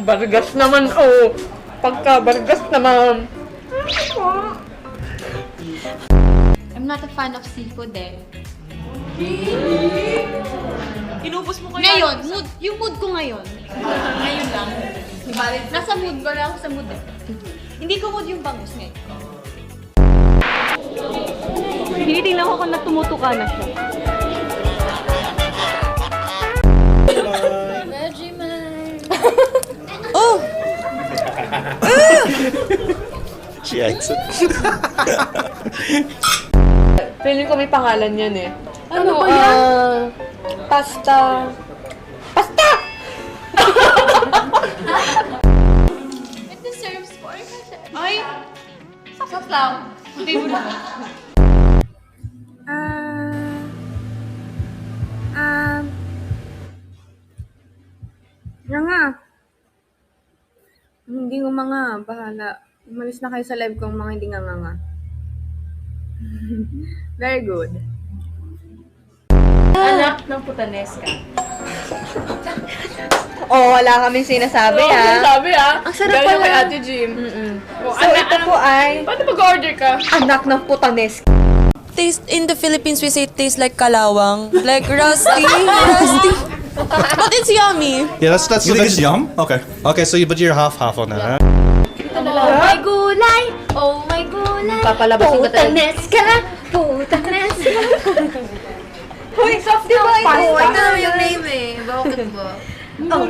Ang bargas naman, oh. Pagka bargas naman. I'm not a fan of seafood eh. Inubos mo kaya? Ngayon, yung mood ko ngayon. Ngayon lang. Nasa mood ko lang ako sa mood eh. Hindi ko mood yung bangus ngayon. Tinitingnan ko kung tumutuka na siya. She exit. Feeling ko may pangalan yan eh. Ano ba yan? Pasta. Pasta! It deserves more kasi. Ay! Saksak lang. Hindi mo na. Nga. Hindi nga mga, bahala. Umalis na kayo sa live kung mga hindi nga. Very good. Anak ng putaneska. Oh, wala kaming sinasabi ha. Sabi ah. Ang sarap Galing pala. kay Ate Jim. So, ito po ay Paano mag-order ka? anak ng putanes. Taste in the Philippines we say it tastes like kalawang, like rusty. But it's yummy. Yeah, that's You think it's yum? Okay. Okay, so but you're half on that. Huh? Oh my gulay! Oh my gulay! Papalabasin ka talaga. Putanes ka! Putanes ka! Hoy, soft di ba ito? Ito naman yung name eh. Bakit ba?